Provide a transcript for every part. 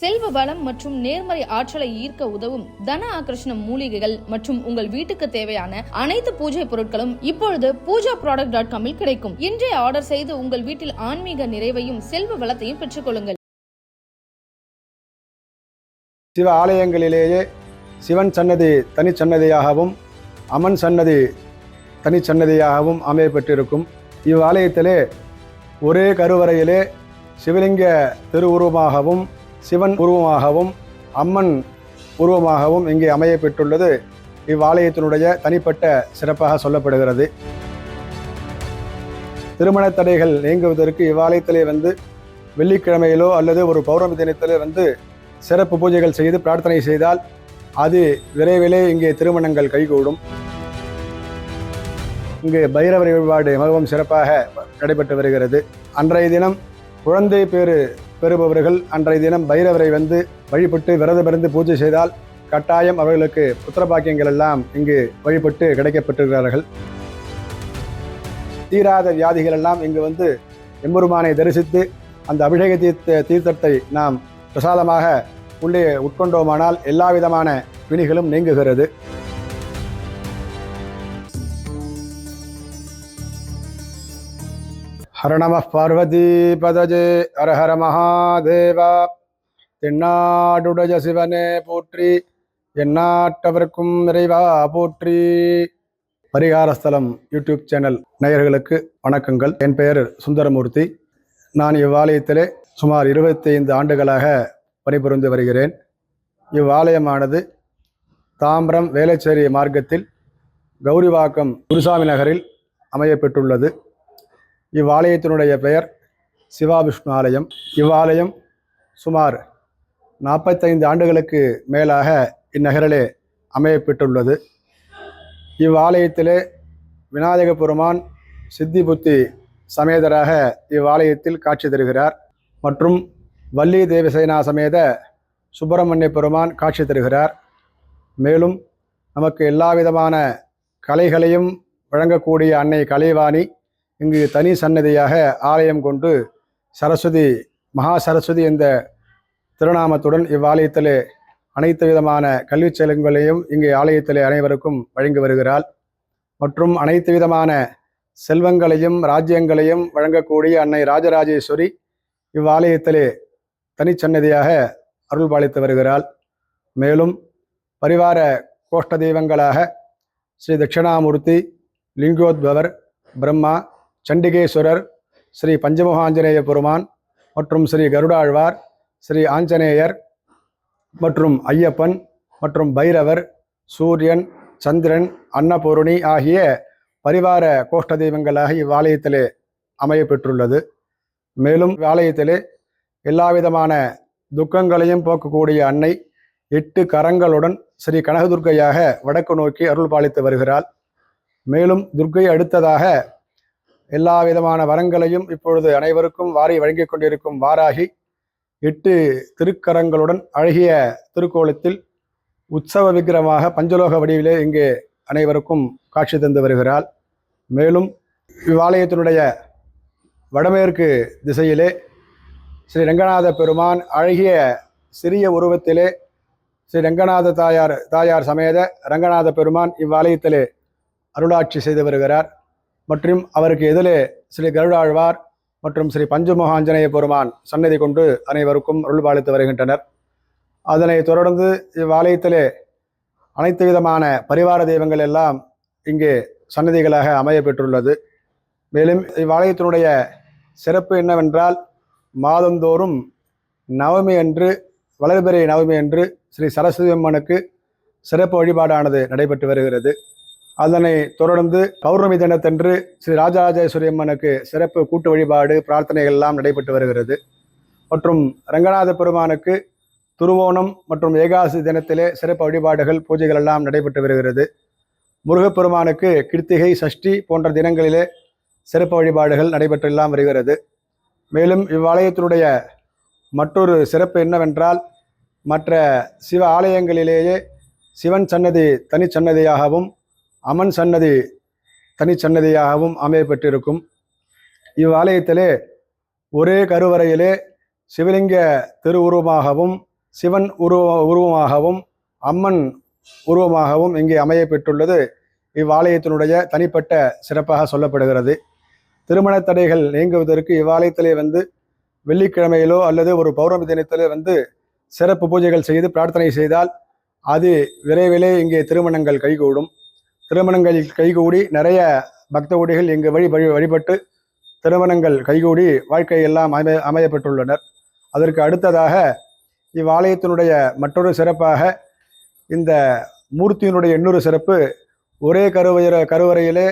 செல்வ வளம் மற்றும் நேர்மறை ஆற்றலை ஈர்க்க உதவும் தன ஆகர்ஷண மூலிகைகள் மற்றும் உங்கள் வீட்டுக்கு தேவையான அனைத்து பூஜை பொருட்களும் இப்பொழுது poojaproduct.com கிடைக்கும். இன்றைய ஆர்டர் செய்து உங்கள் வீட்டில் ஆன்மீக நிறைவையும் செல்வ வளத்தையும் பெற்றுக் கொள்ளுங்கள். சிவ ஆலயங்களிலேயே சிவன் சன்னதி தனிச்சன்னதியாகவும் அம்மன் சன்னதி தனிச்சன்னதியாகவும் அமையப்பட்டிருக்கும். இவ்வாலயத்திலே ஒரே கருவறையிலே சிவலிங்க திருவுருவமாகவும் சிவன் உருவமாகவும் அம்மன் உருவமாகவும் இங்கே அமையப்பெற்றுள்ளது இவ்வாலயத்தினுடைய தனிப்பட்ட சிறப்பாக சொல்லப்படுகிறது. திருமண தடைகள் நீங்குவதற்கு இவ்வாலயத்திலே வெள்ளிக்கிழமையிலோ அல்லது ஒரு பௌர்ணமி தினத்திலே சிறப்பு பூஜைகள் செய்து பிரார்த்தனை செய்தால் அது விரைவிலே இங்கே திருமணங்கள் கைகூடும். இங்கு பைரவர் வழிபாடு மிகவும் சிறப்பாக நடைபெற்று வருகிறது. அன்றைய தினம் குழந்தை பேறு பெறுபவர்கள் அன்றைய தினம் பைரவரை வழிபட்டு விரதமிருந்து பூஜை செய்தால் கட்டாயம் அவர்களுக்கு புத்திரபாக்கியங்கள் எல்லாம் இங்கு வழிபட்டு கிடைக்கப்பட்டிருக்கிறார்கள். தீராத வியாதிகள் எல்லாம் இங்கு எம்பெருமானை தரிசித்து அந்த அபிஷேக தீர்த்தத்தை நாம் பிரசாதமாக உள்ளே உட்கொண்டோமானால் எல்லா விதமான பிணிகளும் நீங்குகிறது. ஹர நம பார்வதி பதஜே ஹர ஹர மகாதேவா. தென்னாடுடைய சிவனே போற்றி, எந்நாட்டவர்க்கும் நிறைவா போற்றி. பரிகாரஸ்தலம் யூடியூப் சேனல் நேயர்களுக்கு வணக்கங்கள். என் பெயர் சுந்தரமூர்த்தி. நான் இவ்வாலயத்திலே சுமார் 25 ஆண்டுகளாக பணிபுரிந்து வருகிறேன். இவ்வாலயமானது தாம்பரம் வேளச்சேரி மார்க்கத்தில் கௌரிவாக்கம் குருசாமி நகரில் அமையப்பெற்றுள்ளது. இவ்வாலயத்தினுடைய பெயர் சிவாவிஷ்ணு ஆலயம். இவ்வாலயம் சுமார் 45 ஆண்டுகளுக்கு மேலாக இந்நகரிலே அமையப்பெற்றுள்ளது. இவ்வாலயத்திலே விநாயக பெருமான் சித்தி புத்தி சமேதராக இவ்வாலயத்தில் காட்சி தருகிறார். மற்றும் வள்ளி தேவசேனா சமேத சுப்பிரமணிய பெருமான் காட்சி தருகிறார். மேலும் நமக்கு எல்லா விதமான கலைகளையும் வழங்கக்கூடிய அன்னை கலைவாணி இங்கு தனி சன்னதியாக ஆலயம் கொண்டு சரஸ்வதி மகா சரஸ்வதி என்ற திருநாமத்துடன் இவ்வாலயத்திலே அனைத்து விதமான கல்வி செல்வங்களையும் இங்கே ஆலயத்திலே அனைவருக்கும் வழங்கி வருகிறாள். மற்றும் அனைத்து விதமான செல்வங்களையும் ராஜ்யங்களையும் வழங்கக்கூடிய அன்னை ராஜராஜேஸ்வரி இவ்வாலயத்திலே தனிச்சன்னதியாக அருள் பாலித்து வருகிறாள். மேலும் பரிவார கோஷ்ட தெய்வங்களாக ஸ்ரீ தட்சிணாமூர்த்தி, லிங்கோத்பவர், பிரம்மா, சண்டிகேஸ்வரர், ஸ்ரீ பஞ்சமுகாஞ்சநேய பெருமான் மற்றும் ஸ்ரீ கருடாழ்வார், ஸ்ரீ ஆஞ்சநேயர் மற்றும் ஐயப்பன் மற்றும் பைரவர், சூரியன், சந்திரன், அன்னபூரணி ஆகிய பரிவார கோஷ்ட தெய்வங்களாக இவ்வாலயத்திலே அமையப்பெற்றுள்ளது. மேலும் இவ்வாலயத்திலே எல்லா விதமான துக்கங்களையும் போக்கக்கூடிய அன்னை 8 கரங்களுடன் ஸ்ரீ கனகதுர்க்கையாக வடக்கு நோக்கி அருள் பாலித்து வருகிறாள். மேலும் துர்க்கை அடுத்ததாக எல்லா விதமான வரங்களையும் இப்பொழுது அனைவருக்கும் வாரி வழங்கி கொண்டிருக்கும் வாராகி 8 திருக்கரங்களுடன் அழகிய திருக்கோலத்தில் உற்சவ விக்கிரமாக பஞ்சலோக வடிவிலே இங்கே அனைவருக்கும் காட்சி தந்து வருகிறாள். மேலும் இவ்வாலயத்தினுடைய வடமேற்கு திசையிலே ஸ்ரீ ரங்கநாத பெருமான் அழகிய சிறிய உருவத்திலே ஸ்ரீ ரங்கநாத தாயார் சமேத ரங்கநாத பெருமான் இவ்வாலயத்திலே அருளாட்சி செய்து வருகிறார். மற்றும் அவருக்கு எதிலே ஸ்ரீ கருடாழ்வார் மற்றும் ஸ்ரீ பஞ்சமுகாஞ்சநேய பெருமான் சன்னதி கொண்டு அனைவருக்கும் அருள் பாலித்து வருகின்றனர். அதனை தொடர்ந்து இவ்வாலயத்திலே அனைத்து விதமான பரிவார தெய்வங்கள் எல்லாம் இங்கே சன்னதிகளாக அமையப்பெற்றுள்ளது. மேலும் இவ்வாலயத்தினுடைய சிறப்பு என்னவென்றால் மாதந்தோறும் நவமி அன்று வளர்பிறை நவமி அன்று ஸ்ரீ சரஸ்வதி அம்மனுக்கு சிறப்பு வழிபாடானது நடைபெற்று வருகிறது. அதனை தொடர்ந்து பௌர்ணமி தினத்தன்று ஸ்ரீ ராஜராஜேஸ்வரி அம்மனுக்கு சிறப்பு கூட்டு வழிபாடு பிரார்த்தனைகள் எல்லாம் நடைபெற்று வருகிறது. மற்றும் ரங்கநாத பெருமானுக்கு துருவோணம் மற்றும் ஏகாதசி தினத்திலே சிறப்பு வழிபாடுகள் பூஜைகள் எல்லாம் நடைபெற்று வருகிறது. முருகப்பெருமானுக்கு கிருத்திகை, சஷ்டி போன்ற தினங்களிலே சிறப்பு வழிபாடுகள் நடைபெற்றெல்லாம் வருகிறது. மேலும் இவ்வாலயத்தினுடைய மற்றொரு சிறப்பு என்னவென்றால் மற்ற சிவ ஆலயங்களிலேயே சிவன் சன்னதி தனிச்சன்னதியாகவும் அம்மன் சன்னதி தனிச்சன்னதியாகவும் அமையப்பட்டிருக்கும். இவ்வாலயத்திலே ஒரே கருவறையிலே சிவலிங்க திருவுருவமாகவும் சிவன் உருவமாகவும் அம்மன் உருவமாகவும் இங்கே அமைய பெற்றுள்ளது இவ்வாலயத்தினுடைய தனிப்பட்ட சிறப்பாக சொல்லப்படுகிறது. திருமண தடைகள் நீங்குவதற்கு இவ்வாலயத்திலே வந்து வெள்ளிக்கிழமையிலோ அல்லது ஒரு பௌர்ணமி தினத்திலே வந்து சிறப்பு பூஜைகள் செய்து பிரார்த்தனை செய்தால் அது விரைவிலே இங்கே திருமணங்கள் கைகூடும். திருமணங்கள் கைகூடி நிறைய பக்த கோடிகள் இங்கு வழிபட்டு திருமணங்கள் கைகூடி வாழ்க்கையெல்லாம் அமையப்பெற்றுள்ளனர். அதற்கு அடுத்ததாக இவ்வாலயத்தினுடைய மற்றொரு சிறப்பாக இந்த மூர்த்தியினுடைய இன்னொரு சிறப்பு, ஒரே கருவறையிலே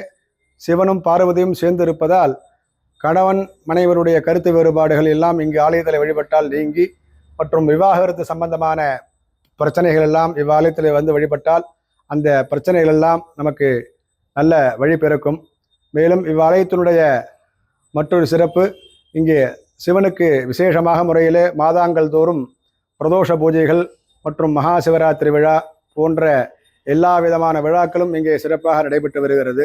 சிவனும் பார்வதியும் சேர்ந்து இருப்பதால் கணவன் மனைவருடைய கருத்து வேறுபாடுகள் எல்லாம் இங்கு ஆலயத்தில் வழிபட்டால் நீங்கி மற்றும் விவாகரத்து சம்பந்தமான பிரச்சனைகள் எல்லாம் இவ்வாலயத்தில் வந்து வழிபட்டால் அந்த பிரச்சனைகள் எல்லாம் நமக்கு நல்ல வழி பிறக்கும். மேலும் இவ்வாலயத்தினுடைய மற்றொரு சிறப்பு, இங்கே சிவனுக்கு விசேஷமாக முறையிலே மாதாங்கள் தோறும் பிரதோஷ பூஜைகள் மற்றும் மகா சிவராத்திரி விழா போன்ற எல்லா விதமான விழாக்களும் இங்கே சிறப்பாக நடைபெற்று வருகிறது.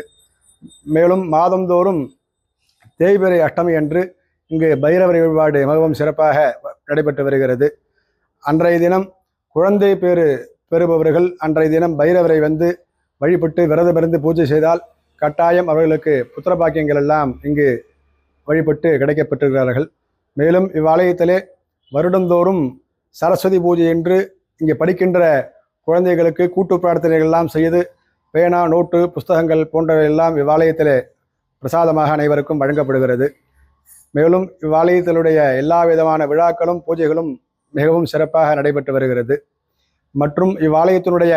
மேலும் மாதந்தோறும் தேய்பிறை அஷ்டமி அன்று இங்கு பைரவரை வழிபாடு மிகவும் சிறப்பாக நடைபெற்று வருகிறது. அன்றைய தினம் குழந்தை பேறு பெறுபவர்கள் அன்றைய தினம் பைரவரை வந்து வழிபட்டு விரதமிருந்து பூஜை செய்தால் கட்டாயம் அவர்களுக்கு புத்திர பாக்கியங்கள் எல்லாம் இங்கு வழிபட்டு கிடைக்கப்பெற்றுகிறார்கள். மேலும் இவ்வாலயத்திலே வருடந்தோறும் சரஸ்வதி பூஜை என்று இங்கே படிக்கின்ற குழந்தைகளுக்கு கூட்டு பிரார்த்தனைகள் எல்லாம் செய்து பேனா நோட்டு புஸ்தகங்கள் போன்றவை எல்லாம் இவ்வாலயத்திலே பிரசாதமாக அனைவருக்கும் வழங்கப்படுகிறது. மேலும் இவ்வாலயத்தினுடைய எல்லா விதமான விழாக்களும் பூஜைகளும் மிகவும் சிறப்பாக நடைபெற்று வருகிறது. மற்றும் இவ்வாலயத்தினுடைய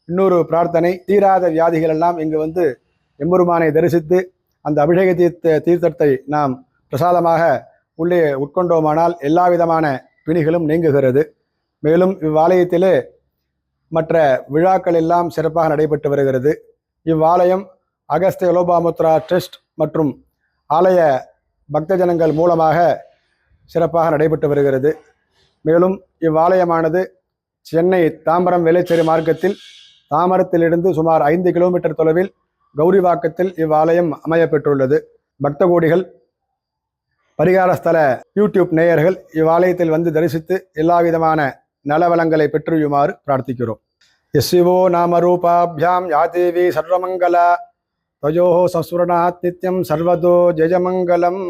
இன்னொரு பிரார்த்தனை, தீராத வியாதிகள் எல்லாம் இங்கு வந்து எம்பெருமானை தரிசித்து அந்த அபிஷேக தீர்த்தத்தை நாம் பிரசாதமாக உள்ளே உட்கொண்டோமானால் எல்லா விதமான பிணிகளும் நீங்குகிறது. மேலும் இவ்வாலயத்திலே மற்ற விழாக்கள் எல்லாம் சிறப்பாக நடைபெற்று வருகிறது. இவ்வாலயம் அகஸ்திய லோபாமுத்ரா ட்ரஸ்ட் மற்றும் ஆலய பக்தஜனங்கள் மூலமாக சிறப்பாக நடைபெற்று வருகிறது. மேலும் இவ்வாலயமானது சென்னை தாம்பரம் வேளச்சேரி மார்க்கத்தில் தாமரத்திலிருந்து சுமார் 5 கிலோமீட்டர் தொலைவில் கௌரிவாக்கத்தில் இவ்வாலயம் அமையப்பெற்றுள்ளது. பக்த கோடிகள் பரிகாரஸ்தல யூடியூப் நேயர்கள் இவ்வாலயத்தில் வந்து தரிசித்து எல்லா விதமான நலவளங்களை பெற்றுயுமாறு பிரார்த்திக்கிறோம். யசிவோ நாம ரூபாபியாம் யாதேவி சர்வமங்கலா தயோஹோ சஸ்வரணாத் நித்யம் சர்வதோ ஜெயமங்கலம்.